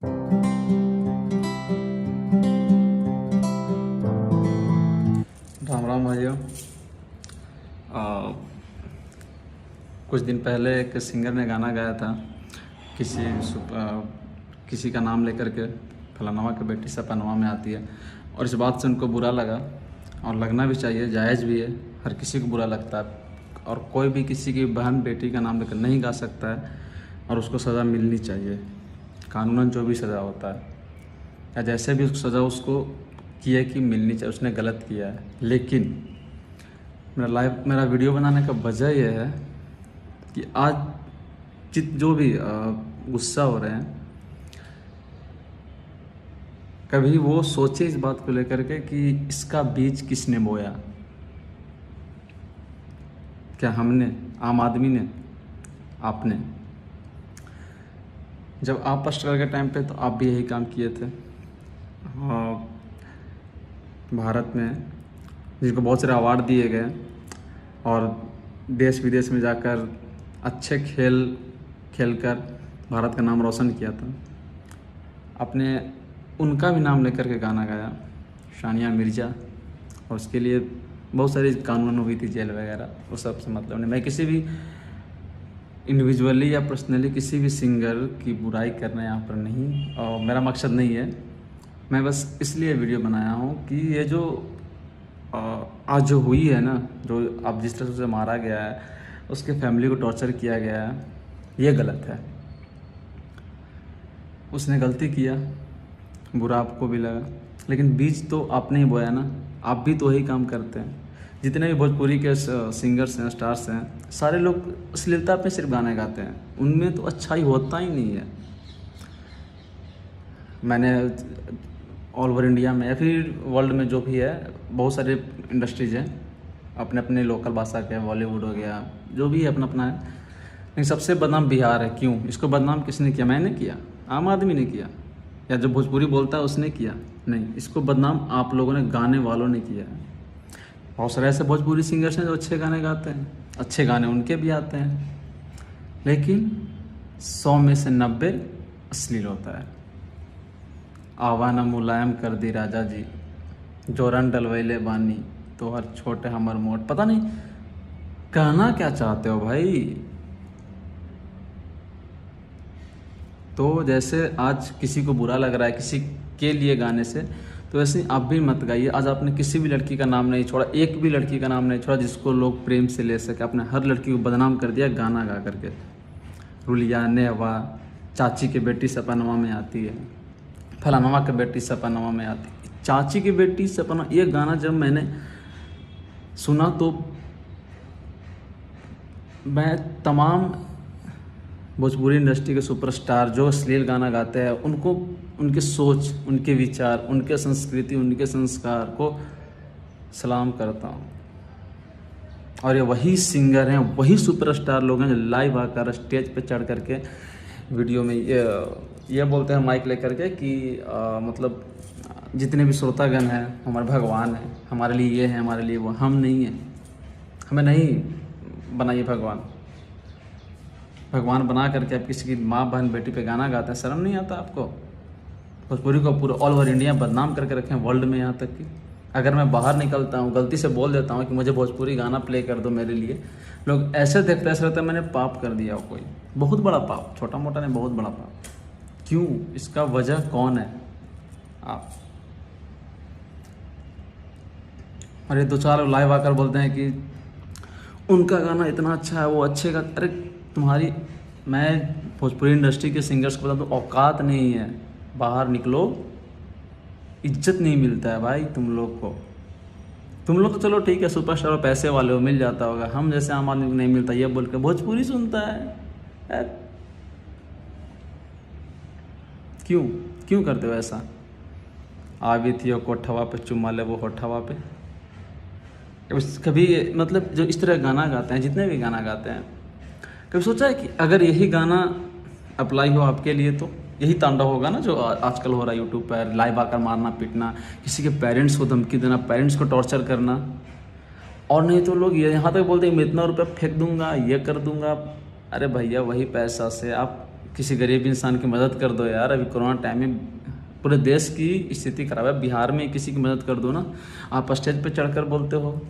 राम राम भाइयों। कुछ दिन पहले एक सिंगर ने गाना गाया था, किसी किसी का नाम लेकर के, फलानवा की बेटी सपनवा में आती है। और इस बात से उनको बुरा लगा, और लगना भी चाहिए, जायज़ भी है, हर किसी को बुरा लगता है। और कोई भी किसी की बहन बेटी का नाम लेकर नहीं गा सकता है, और उसको सज़ा मिलनी चाहिए। कानूनन जो भी सज़ा होता है या जैसे भी उसको सज़ा उसको किया कि मिलनी चाहिए, उसने गलत किया है। लेकिन मेरा वीडियो बनाने का वजह यह है कि आज जो भी गुस्सा हो रहे हैं, कभी वो सोचे इस बात को लेकर के कि इसका बीज किसने बोया। क्या हमने, आम आदमी ने, आपने? जब आप स्ट्रगल के टाइम पे तो आप भी यही काम किए थे। भारत में जिनको बहुत सारे अवार्ड दिए गए और देश विदेश में जाकर अच्छे खेलकर भारत का नाम रोशन किया था, आपने उनका भी नाम लेकर के गाना गाया, सानिया मिर्ज़ा। और उसके लिए बहुत सारी कानून हुई थी, जेल वगैरह, वो सब से मतलब नहीं। मैं किसी भी इंडिविजुअली या पर्सनली किसी भी सिंगर की बुराई करना यहाँ पर नहीं, और मेरा मकसद नहीं है। मैं बस इसलिए वीडियो बनाया हूँ कि ये जो आज जो हुई है ना, जो अब जिस तरह से मारा गया है, उसके फैमिली को टॉर्चर किया गया है, ये गलत है। उसने गलती किया, बुरा आपको भी लगा, लेकिन बीज तो आपने ही बोया ना। आप भी तो वही काम करते हैं। जितने भी भोजपुरी के सिंगर्स हैं, स्टार्स हैं, सारे लोग अश्लीलता पे सिर्फ गाने गाते हैं, उनमें तो अच्छाई होता ही नहीं है। मैंने ऑल ओवर इंडिया में या फिर वर्ल्ड में जो भी है, बहुत सारे इंडस्ट्रीज हैं, अपने अपने लोकल भाषा के, बॉलीवुड हो गया, जो भी है अपना अपना है। लेकिन सबसे बदनाम बिहार है। क्यों? इसको बदनाम किसने किया? मैंने किया? आम आदमी ने किया? या जो भोजपुरी बोलता है उसने किया? नहीं, इसको बदनाम आप लोगों ने, गाने वालों ने किया है। बहुत सारे ऐसे भोजपुरी सिंगर्स हैं जो अच्छे गाने गाते हैं, अच्छे गाने उनके भी आते हैं, लेकिन 100 में से 90 अश्लील होता है। आवाना मुलायम कर दी राजा जी, जोरन डलवैले बानी तो हर छोटे हमर मोट। पता नहीं कहना क्या चाहते हो भाई। तो जैसे आज किसी को बुरा लग रहा है किसी के लिए गाने से, तो वैसे आप भी मत गाइए। आज आपने किसी भी लड़की का नाम नहीं छोड़ा, एक भी लड़की का नाम नहीं छोड़ा जिसको लोग प्रेम से ले सके। आपने हर लड़की को बदनाम कर दिया गाना गा करके। रुलिया, नेवा, चाची की बेटी सपनवा में आती है, फलानवा की बेटी सपनवा में आती है, चाची की बेटी सपनवा। ये गाना जब मैंने सुना तो मैं तमाम भोजपुरी इंडस्ट्री के सुपरस्टार जो अश्लील गाना गाते हैं, उनको, उनके सोच, उनके विचार, उनके संस्कृति, उनके संस्कार को सलाम करता हूँ। और ये वही सिंगर हैं, वही सुपरस्टार लोग हैं जो लाइव आकर स्टेज पे चढ़ करके वीडियो में ये बोलते हैं माइक लेकर के कि मतलब जितने भी श्रोतागण हैं हमारे भगवान हैं, हमारे लिए ये है, हमारे लिए वो। हम नहीं हैं, हमें नहीं बनाइए भगवान। भगवान बना करके आप किसी की माँ, बहन, बेटी पे गाना गाते हैं, शर्म नहीं आता आपको? भोजपुरी को पूरा ऑल ओवर इंडिया बदनाम करके रखे हैं, वर्ल्ड में, यहाँ तक कि अगर मैं बाहर निकलता हूँ, गलती से बोल देता हूँ कि मुझे भोजपुरी गाना प्ले कर दो मेरे लिए, लोग ऐसे देखते हैं, ऐसा लगता है मैंने पाप कर दिया हो, कोई बहुत बड़ा पाप, छोटा मोटा नहीं, बहुत बड़ा पाप। क्यों? इसका वजह कौन है? आप। और ये दो चार लोग लाइव आकर बोलते हैं कि उनका गाना इतना अच्छा है, वो अच्छे का। अरे तुम्हारी, मैं भोजपुरी इंडस्ट्री के सिंगर्स को बता दूँ, औकात नहीं है, बाहर निकलो, इज्जत नहीं मिलता है भाई तुम लोग को। तुम लोग तो चलो ठीक है, सुपरस्टार और पैसे वाले हो, मिल जाता होगा, हम जैसे आम आदमी को नहीं मिलता। ये बोल के भोजपुरी सुनता है। क्यों क्यों करते हो ऐसा? आवी थी कोठवा पे चुम्मा ले वो होठवा पे। कभी मतलब जो इस तरह गाना गाते हैं, जितने भी गाना गाते हैं, कभी सोचा है कि अगर यही गाना अप्लाई हो आपके लिए तो यही तांडव होगा ना जो आजकल हो रहा है यूट्यूब पर, लाइव आकर मारना पीटना, किसी के पेरेंट्स को धमकी देना, पेरेंट्स को टॉर्चर करना। और नहीं तो लोग यहाँ तक बोलते हैं मैं इतना रुपया फेंक दूंगा, ये कर दूंगा। अरे भैया, वही पैसा से आप किसी गरीब इंसान की मदद कर दो यार। अभी कोरोना टाइम में पूरे देश की स्थिति खराब है, बिहार में किसी की मदद कर दो ना। आप स्टेज पे चढ़कर बोलते हो,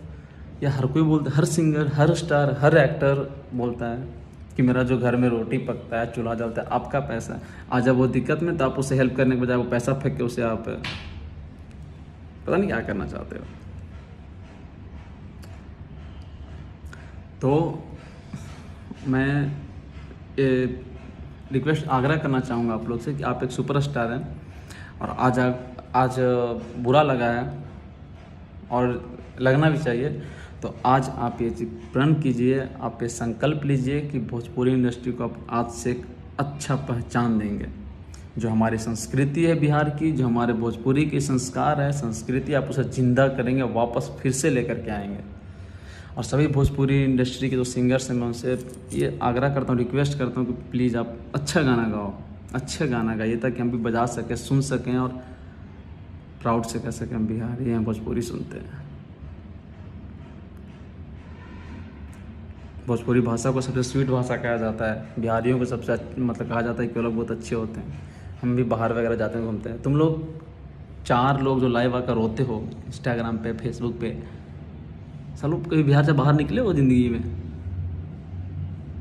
या हर कोई बोलता, हर सिंगर, हर स्टार, हर एक्टर बोलता है कि मेरा जो घर में रोटी पकता है, चूल्हा जलता है, आपका पैसा है। आज जब वो दिक्कत में, तो आप उसे हेल्प करने के बजाय वो पैसा फेंक के उसे आप पता नहीं क्या करना चाहते हो। तो मैं ये रिक्वेस्ट आग्रह करना चाहूँगा आप लोग से कि आप एक सुपरस्टार हैं, और आज बुरा लगा है और लगना भी चाहिए। तो आज आप ये चीज़ प्रण कीजिए, आप ये संकल्प लीजिए कि भोजपुरी इंडस्ट्री को आप आज से एक अच्छा पहचान देंगे। जो हमारी संस्कृति है बिहार की, जो हमारे भोजपुरी की संस्कार है, संस्कृति, आप उसे जिंदा करेंगे, वापस फिर से लेकर के आएंगे। और सभी भोजपुरी इंडस्ट्री के जो सिंगर्स हैं, मैं उनसे ये आग्रह करता हूँ, रिक्वेस्ट करता हूँ कि प्लीज़ आप अच्छा गाना गाओ, अच्छा गाना गाइए, ताकि हम भी बजा सकें, सुन सकें और प्राउड से कह सकें हम बिहारी हैं, भोजपुरी सुनते हैं। भोजपुरी भाषा को सबसे स्वीट भाषा कहा जाता है, बिहारियों को सबसे मतलब कहा जाता है कि वो लोग बहुत अच्छे होते हैं। हम भी बाहर वगैरह जाते हैं, घूमते हैं। तुम लोग 4 लोग जो लाइव आकर रोते हो इंस्टाग्राम पे, फेसबुक पे, सब लोग कभी बिहार से बाहर निकले हो ज़िंदगी में?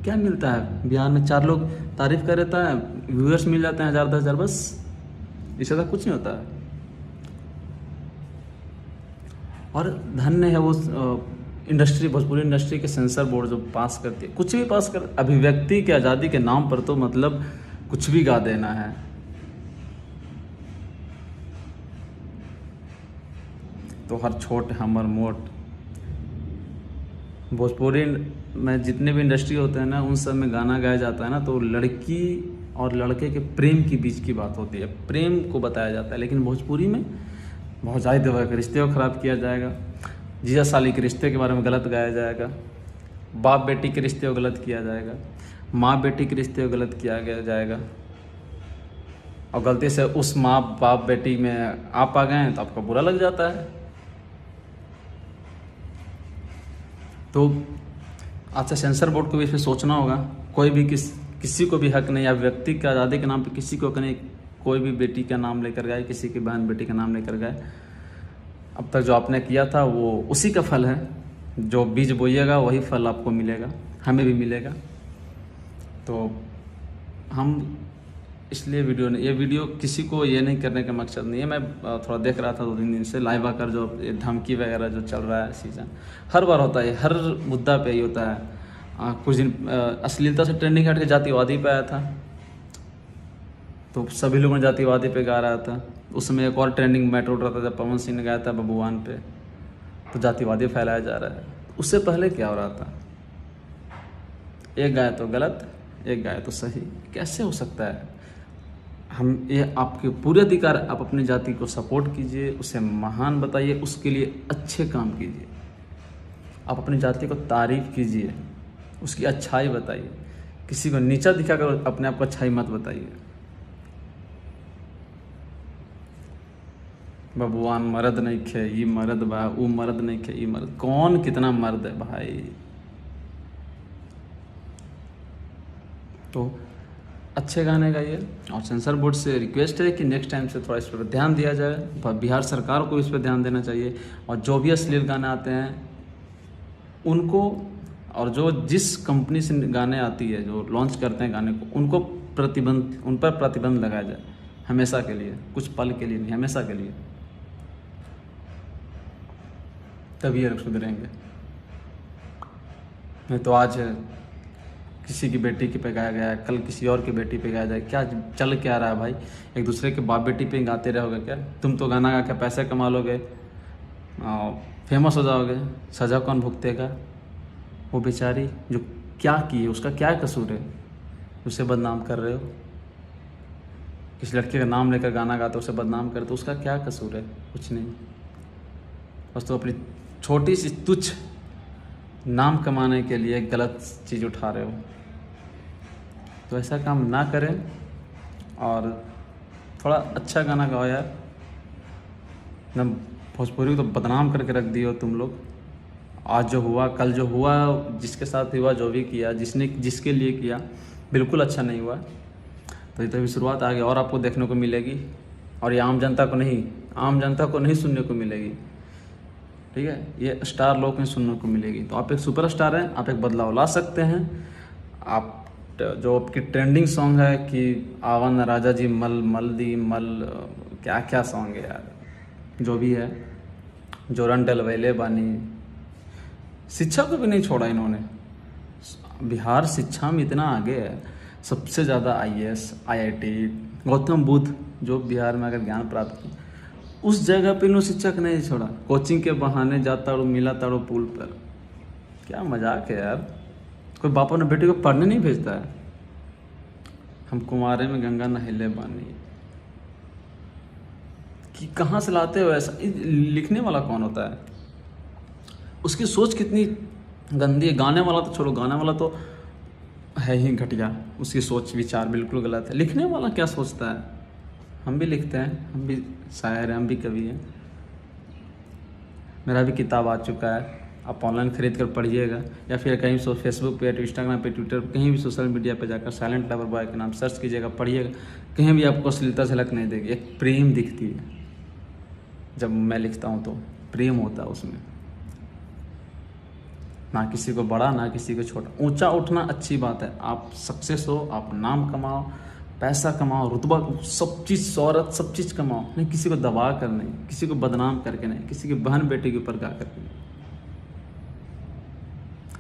क्या मिलता है बिहार में? 4 लोग तारीफ कर देता है, व्यूअर्स मिल जाते हैं 1000 10,000, बस, इससे ज़्यादा कुछ नहीं होता है। और धन्य है वो इंडस्ट्री, भोजपुरी इंडस्ट्री के सेंसर बोर्ड जो पास करती है, कुछ भी पास कर, अभिव्यक्ति की आज़ादी के नाम पर तो मतलब कुछ भी गा देना है। तो हर छोट हमर मोट, भोजपुरी में जितने भी इंडस्ट्री होते हैं ना, उन सब में गाना गाया जाता है ना, तो लड़की और लड़के के प्रेम के बीच की बात होती है, प्रेम को बताया जाता है। लेकिन भोजपुरी में भौजाई देवर के रिश्ते को ख़राब किया जाएगा, जीजा साली के रिश्ते के बारे में गलत गाया जाएगा, बाप बेटी के रिश्ते को गलत किया जाएगा, माँ बेटी के रिश्ते को गलत किया गया जाएगा। और गलती से उस माँ बाप बेटी में आप आ गए हैं तो आपको बुरा लग जाता है। तो आज से सेंसर बोर्ड को भी इस पर सोचना होगा। कोई भी किसी को भी हक नहीं, या व्यक्ति की आज़ादी के नाम पे किसी को नहीं, कोई भी बेटी का नाम लेकर गए, किसी की बहन बेटी का नाम लेकर गए। अब तक जो आपने किया था वो उसी का फल है, जो बीज बोइएगा वही फल आपको मिलेगा, हमें भी मिलेगा। तो हम इसलिए ये वीडियो किसी को ये नहीं करने का मकसद नहीं है। मैं थोड़ा देख रहा था 2-3 दिन से लाइव आकर जो धमकी वगैरह जो चल रहा है सीजन, हर बार होता है, हर मुद्दा पे ही होता है। कुछ दिन अश्लीलता से ट्रेंडिंग हट के जातिवादी पे आया था, तो सभी लोगों ने जातिवादी पे गा रहा था। उसमें एक और ट्रेंडिंग मैटर उठ रहा था जब पवन सिंह ने गाया था बबुआन पे, तो जातिवादी फैलाया जा रहा है। उससे पहले क्या हो रहा था? एक गाय तो गलत, एक गाय तो सही, कैसे हो सकता है? हम ये आपके पूरे अधिकार, आप अपनी जाति को सपोर्ट कीजिए, उसे महान बताइए, उसके लिए अच्छे काम कीजिए, आप अपनी जाति को तारीफ कीजिए, उसकी अच्छाई बताइए। किसी को नीचा दिखाकर अपने आप को अच्छाई मत बताइए। बबुआन मर्द नहीं खे, ये मर्द बा, वो मर्द नहीं खे, ये मर्द, कौन कितना मर्द है भाई? तो अच्छे गाने गाइए। और सेंसर बोर्ड से रिक्वेस्ट है कि नेक्स्ट टाइम से थोड़ा इस पर ध्यान दिया जाए, बिहार सरकार को इस पर ध्यान देना चाहिए। और जो भी अश्लील गाने आते हैं उनको, और जो जिस कंपनी से गाने आती है, जो लॉन्च करते हैं गाने को, उन पर प्रतिबंध लगाया जाए, हमेशा के लिए, कुछ पल के लिए नहीं, हमेशा के लिए। तभी ये लोग सुधरेंगे। नहीं तो आज किसी की बेटी के पे गाया गया है, कल किसी और की बेटी पे गाया जाए, क्या चल क्या रहा है भाई? एक दूसरे के बाप बेटी पे गाते रहोगे क्या? तुम तो गाना गा के पैसे कमा लोगे, फेमस हो जाओगे, सज़ा कौन भुगतेगा? वो बेचारी जो क्या की है, उसका क्या कसूर है? उसे बदनाम कर रहे हो। किसी लड़के का नाम लेकर गाना गाते, उसे बदनाम करते, उसका क्या कसूर है? कुछ नहीं, बस तो अपनी छोटी सी तुच्छ नाम कमाने के लिए गलत चीज़ उठा रहे हो। तो ऐसा काम ना करें और थोड़ा अच्छा गाना गाओ यार। ना भोजपुरी को तो बदनाम करके रख दिए हो तुम लोग। आज जो हुआ, कल जो हुआ, जिसके साथ हुआ, जो भी किया, जिसके लिए किया, बिल्कुल अच्छा नहीं हुआ। तो ये तो अभी शुरुआत आगे और आपको देखने को मिलेगी, और ये आम जनता को नहीं सुनने को मिलेगी। ठीक है, ये स्टार लोग में सुनने को मिलेगी। तो आप एक सुपरस्टार हैं, आप एक बदलाव ला सकते हैं। आप जो आपकी ट्रेंडिंग सॉन्ग है कि आवन राजा जी मल मल दी मल, क्या क्या सॉन्ग है यार, जो भी है, जो रन डलवैले बानी, शिक्षा को भी नहीं छोड़ा इन्होंने। बिहार शिक्षा में इतना आगे है, सबसे ज़्यादा IAS IIT गौतम बुद्ध जो बिहार में अगर ज्ञान प्राप्त की, उस जगह पे इन्होंने शिक्षक नहीं छोड़ा। कोचिंग के बहाने जाता रो मिला तारो पुल पर, क्या मजाक है यार। कोई बाप अपने बेटे को पढ़ने नहीं भेजता है। हम कुंवारे में गंगा नहले बानी, कि कहाँ से लाते हो ऐसा। लिखने वाला कौन होता है, उसकी सोच कितनी गंदी है। गाने वाला तो छोड़ो, गाने वाला तो है ही घटिया, उसकी सोच विचार बिल्कुल गलत है। लिखने वाला क्या सोचता है। हम भी लिखते हैं, हम भी शायर हैं, हम भी कवि हैं। मेरा भी किताब आ चुका है, आप ऑनलाइन खरीद कर पढ़िएगा, या फिर कहीं फेसबुक पे, इंस्टाग्राम पे, ट्विटर पे, कहीं भी सोशल मीडिया पे जाकर साइलेंट लवर बॉय के नाम सर्च कीजिएगा, पढ़िएगा। कहीं भी आपको अश्लीलता झलक नहीं देगी, एक प्रेम दिखती है। जब मैं लिखता हूँ तो प्रेम होता है उसमें, ना किसी को बड़ा ना किसी को छोटा। ऊंचा उठना अच्छी बात है, आप सक्सेस हो, आप नाम कमाओ, पैसा कमाओ, रुतबा, सब चीज़, शौहरत, सब चीज़ कमाओ, नहीं किसी को दबा कर नहीं, किसी को बदनाम करके नहीं, किसी की बहन बेटी के ऊपर गा करके नहीं।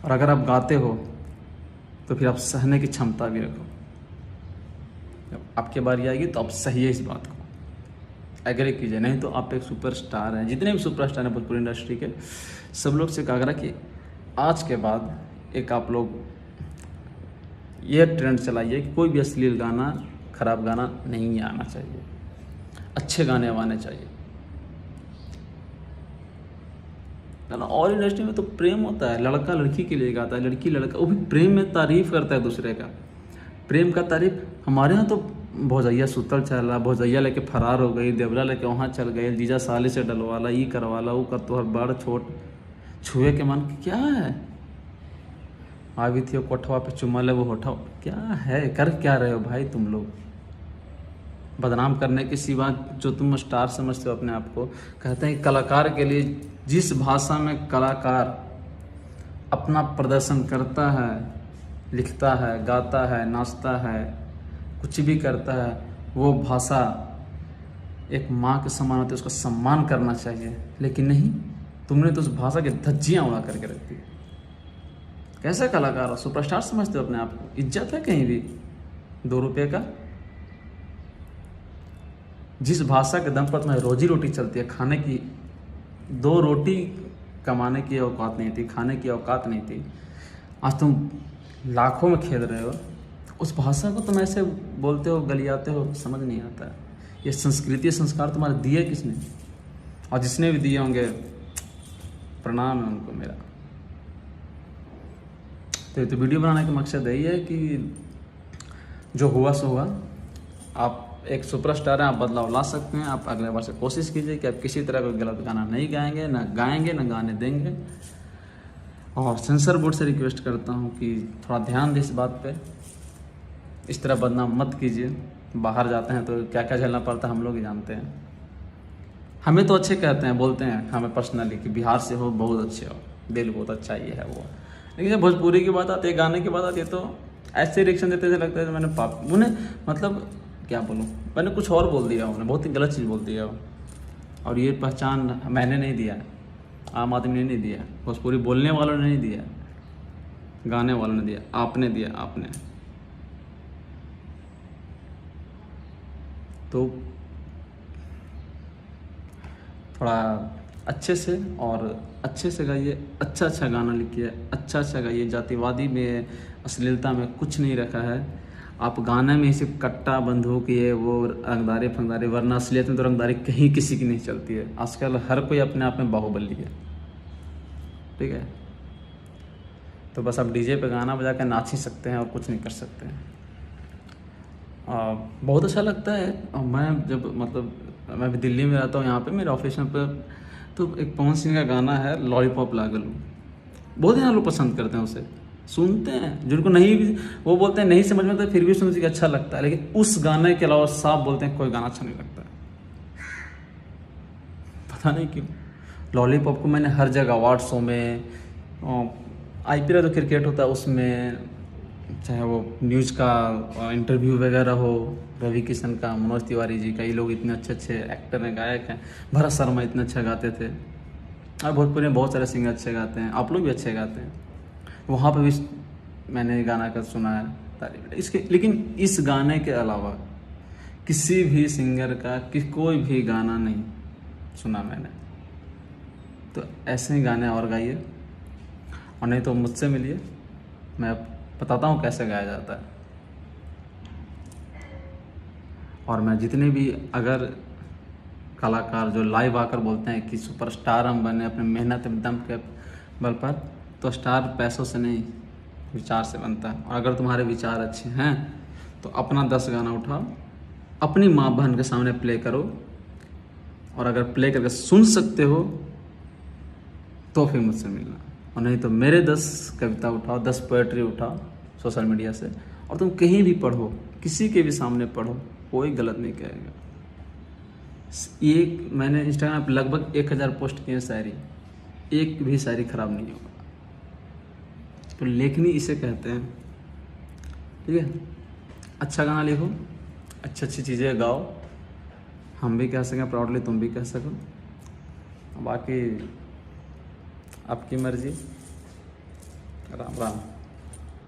और अगर आप गाते हो तो फिर आप सहने की क्षमता भी रखो। जब आपकी बारी आएगी तो आप सहिए इस बात को, एग्री कीजिए। नहीं तो आप एक सुपरस्टार हैं। जितने भी सुपरस्टार हैं भोजपुरी इंडस्ट्री के, सब लोग से कहा कि आज के बाद एक आप लोग ये ट्रेंड चलाइए कि कोई भी अश्लील गाना, खराब गाना नहीं आना चाहिए, अच्छे गाने आने चाहिए ना। और इंडस्ट्री में तो प्रेम होता है, लड़का लड़की के लिए गाता है, लड़की लड़का, वो भी प्रेम में तारीफ करता है दूसरे का, प्रेम का तारीफ। हमारे यहाँ तो भौजैया सुतल चल रहा, भौजैया लेके फरार हो गई, देवला लेके वहाँ चल गए, जीजा साली से डलवाला, ये करवाला, वो कर, तो हर बड़ छोट छुए के मन क्या है। आवी थी कोठवा पे चुमा ले वो होठा, क्या है, कर क्या रहे हो भाई तुम लोग। बदनाम करने के सिवा जो तुम स्टार समझते हो अपने आप को, कहते हैं कलाकार के लिए जिस भाषा में कलाकार अपना प्रदर्शन करता है, लिखता है, गाता है, नाचता है, कुछ भी करता है, वो भाषा एक माँ के समान होती है, उसका सम्मान करना चाहिए। लेकिन नहीं, तुमने तो उस भाषा की धज्जियाँ उड़ा करके रख दी। कैसे कलाकार हो, सुपरस्टार समझते हो अपने आप को, इज्जत है कहीं भी 2 रुपये का। जिस भाषा के दम पर तुम्हारी रोजी रोटी चलती है, खाने की 2 रोटी कमाने की औकात नहीं थी, खाने की औकात नहीं थी, आज तुम लाखों में खेल रहे हो, उस भाषा को तुम ऐसे बोलते हो, गलियाते हो, समझ नहीं आता है। ये संस्कृति संस्कार तुम्हारे दिए किसने, और जिसने भी दिए होंगे प्रणाम है उनको मेरा। तो वीडियो बनाने का मकसद यही है कि जो हुआ सो हुआ। आप एक सुपरस्टार हैं, आप बदलाव ला सकते हैं। आप अगले बार से कोशिश कीजिए कि आप किसी तरह का गलत गाना नहीं गाएंगे, ना गाएंगे, ना गाने देंगे। और सेंसर बोर्ड से रिक्वेस्ट करता हूं कि थोड़ा ध्यान दें इस बात पे, इस तरह बदनाम मत कीजिए। बाहर जाते हैं तो क्या क्या झेलना पड़ता है हम लोग ही जानते हैं। हमें तो अच्छे कहते हैं, बोलते हैं हमें पर्सनली कि बिहार से हो, बहुत अच्छे हो, दिल बहुत अच्छा ये है वो। लेकिन जब भोजपुरी की बात आती है, गाने की बात आती है, तो ऐसे रिएक्शन देते थे, लगता है मैंने पाप उन्हें, मतलब क्या बोलूँ, मैंने कुछ और बोल दिया, उन्हें बहुत ही गलत चीज़ बोल दिया। और ये पहचान मैंने नहीं दिया, आम आदमी ने नहीं दिया, भोजपुरी बोलने वालों ने नहीं दिया, गाने वालों ने दिया, आपने दिया, आपने। तो थोड़ा अच्छे से और अच्छे से गाइए, अच्छा अच्छा गाना लिखिए, अच्छा अच्छा गाइए। जातिवादी में, अश्लीलता में कुछ नहीं रखा है। आप गाने में सिर्फ कट्टा, बंदूक, ये वो, रंगदारी फंगदारी, वरना असलियत में तो रंगदारी कहीं किसी की नहीं चलती है। आजकल हर कोई अपने आप में बाहुबली है, ठीक है। तो बस आप डीजे पे गाना बजा कर नाच ही सकते हैं और कुछ नहीं कर सकते हैं। बहुत अच्छा लगता है। और मैं जब मैं भी दिल्ली में रहता हूँ, यहाँ पे मेरे ऑफिस में पर, तो एक पवन सिंह का गाना है लॉलीपॉप लागल, बहुत ही लोग पसंद करते हैं उसे। सुनते हैं, जिनको नहीं भी वो बोलते हैं नहीं समझ में तो फिर भी सुनते कि अच्छा लगता है, लेकिन उस गाने के अलावा साफ बोलते हैं कोई गाना अच्छा नहीं लगता है। पता नहीं क्यों। लॉलीपॉप को मैंने हर जगह अवार्ड शो में, IPL जो क्रिकेट होता है उसमें, चाहे वो न्यूज़ का इंटरव्यू वगैरह हो, रवि किशन का, मनोज तिवारी जी, कई लोग इतने अच्छे अच्छे एक्टर हैं, गायक हैं, भरत शर्मा इतने अच्छा गाते थे, और भोजपुरी में बहुत सारे सिंगर अच्छे गाते हैं, आप लोग भी अच्छे गाते हैं, वहाँ पे भी मैंने गाना का सुना है तारीफ इसके। लेकिन इस गाने के अलावा किसी भी सिंगर का कोई भी गाना नहीं सुना मैंने। तो ऐसे ही गाने और गाइए, और नहीं तो मुझसे मिलिए, मैं बताता हूँ कैसे गाया जाता है। और मैं जितने भी अगर कलाकार जो लाइव आकर बोलते हैं कि सुपरस्टार हम बने अपने मेहनत दम के बल पर, तो स्टार पैसों से नहीं विचार से बनता है। और अगर तुम्हारे विचार अच्छे हैं तो अपना 10 गाना उठाओ, अपनी माँ बहन के सामने प्ले करो, और अगर प्ले करके सुन सकते हो तो फिर मुझसे मिलना, और नहीं तो मेरे 10 कविता उठाओ, 10 पोएट्री उठाओ सोशल मीडिया से, और तुम कहीं भी पढ़ो, किसी के भी सामने पढ़ो, कोई गलत नहीं कहेगा। ये मैंने इंस्टाग्राम पर लगभग 1000 पोस्ट किए शायरी, एक भी शायरी खराब नहीं होगा। तो लेखनी इसे कहते हैं, ठीक है। अच्छा गाना लिखो, अच्छी अच्छी चीज़ें गाओ, हम भी कह सकें प्राउडली, तुम भी कह सको, बाकी आपकी मर्जी। राम राम।